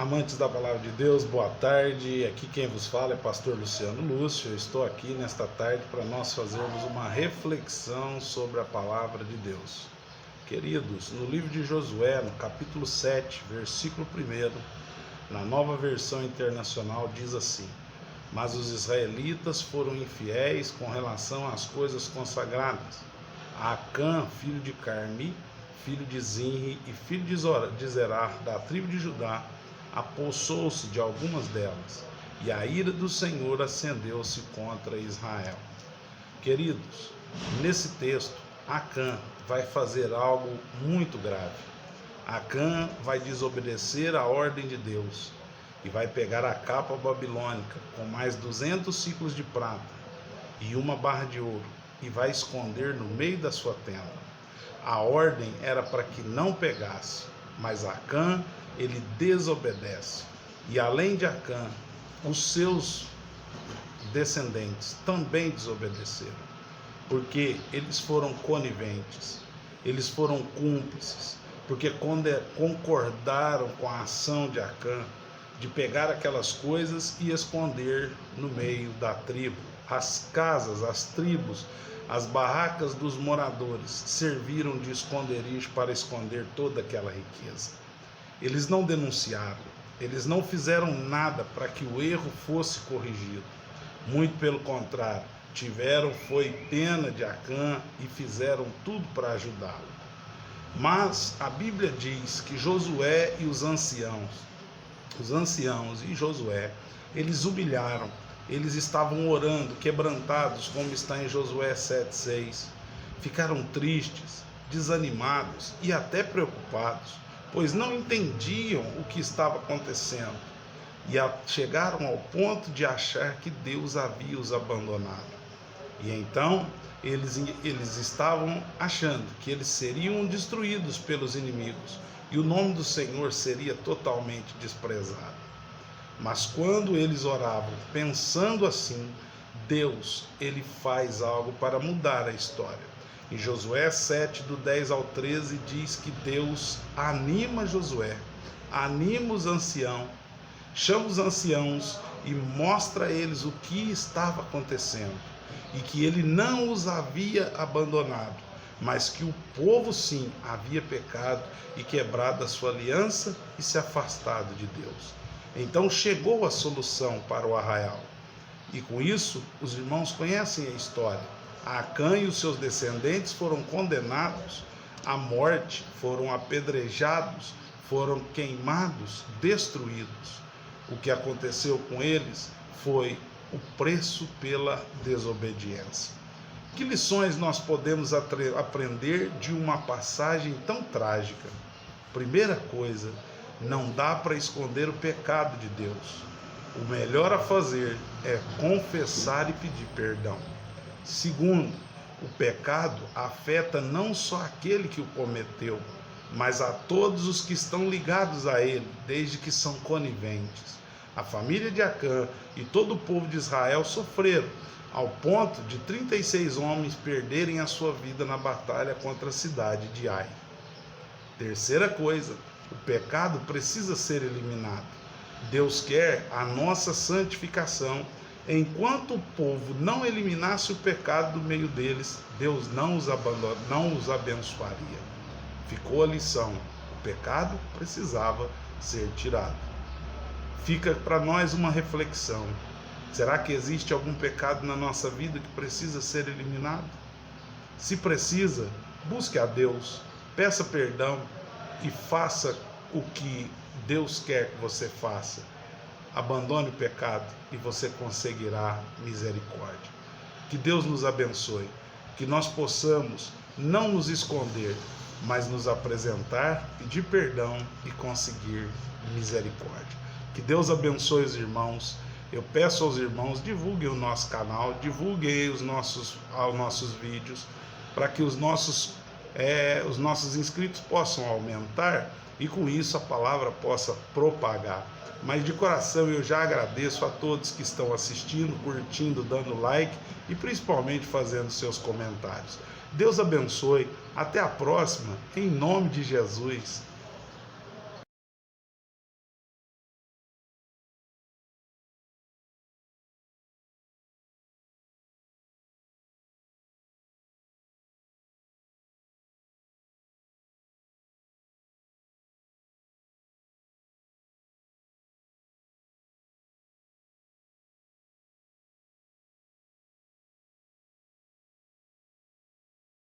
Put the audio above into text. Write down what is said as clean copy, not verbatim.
Amantes da Palavra de Deus, boa tarde. Aqui quem vos fala é pastor Luciano Lúcio. Eu estou aqui nesta tarde para nós fazermos uma reflexão sobre a Palavra de Deus. Queridos, no livro de Josué, no capítulo 7, versículo 1, na Nova Versão Internacional, diz assim: Mas os israelitas foram infiéis com relação às coisas consagradas. Acã, filho de Carmi, filho de Zinri e filho de Zerá, da tribo de Judá, apossou-se de algumas delas, e a ira do Senhor acendeu-se contra Israel. Queridos, nesse texto, Acã vai fazer algo muito grave. Acã vai desobedecer a ordem de Deus e vai pegar a capa babilônica com mais 200 ciclos de prata e uma barra de ouro e vai esconder no meio da sua tenda. A ordem era para que não pegasse, mas Acã, ele desobedece. E além de Acã, os seus descendentes também desobedeceram, porque eles foram coniventes, eles foram cúmplices, porque concordaram com a ação de Acã de pegar aquelas coisas e esconder no meio da tribo. As casas, as tribos, as barracas dos moradores serviram de esconderijo para esconder toda aquela riqueza. Eles não denunciaram, eles não fizeram nada para que o erro fosse corrigido. Muito pelo contrário, foi pena de Acã e fizeram tudo para ajudá-lo. Mas a Bíblia diz que Josué e os anciãos e Josué, eles humilharam, eles estavam orando, quebrantados, como está em Josué 7,6. Ficaram tristes, desanimados e até preocupados, pois não entendiam o que estava acontecendo e chegaram ao ponto de achar que Deus havia os abandonado. E então eles estavam achando que eles seriam destruídos pelos inimigos e o nome do Senhor seria totalmente desprezado. Mas quando eles oravam pensando assim, Deus, ele faz algo para mudar a história. Em Josué 7, do 10 ao 13, diz que Deus anima Josué, anima os anciãos, chama os anciãos e mostra a eles o que estava acontecendo. E que ele não os havia abandonado, mas que o povo sim havia pecado e quebrado a sua aliança e se afastado de Deus. Então chegou a solução para o arraial. E com isso, os irmãos conhecem a história. Acã e os seus descendentes foram condenados à morte, foram apedrejados, foram queimados, destruídos. O que aconteceu com eles foi o preço pela desobediência. Que lições nós podemos aprender de uma passagem tão trágica? Primeira coisa, não dá para esconder o pecado de Deus. O melhor a fazer é confessar e pedir perdão. Segundo, o pecado afeta não só aquele que o cometeu, mas a todos os que estão ligados a ele, desde que são coniventes. A família de Acã e todo o povo de Israel sofreram, ao ponto de 36 homens perderem a sua vida na batalha contra a cidade de Ai. Terceira coisa, o pecado precisa ser eliminado. Deus quer a nossa santificação. Enquanto o povo não eliminasse o pecado do meio deles, Deus não os abençoaria. Ficou a lição: o pecado precisava ser tirado. Fica para nós uma reflexão: será que existe algum pecado na nossa vida que precisa ser eliminado? Se precisa, busque a Deus, peça perdão e faça o que Deus quer que você faça. Abandone o pecado e você conseguirá misericórdia. Que Deus nos abençoe, que nós possamos não nos esconder, mas nos apresentar, pedir perdão e conseguir misericórdia. Que Deus abençoe os irmãos. Eu peço aos irmãos, divulguem o nosso canal, divulguem os nossos vídeos, para que os nossos inscritos possam aumentar e com isso a palavra possa propagar. Mas de coração eu já agradeço a todos que estão assistindo, curtindo, dando like e principalmente fazendo seus comentários. Deus abençoe, até a próxima, em nome de Jesus.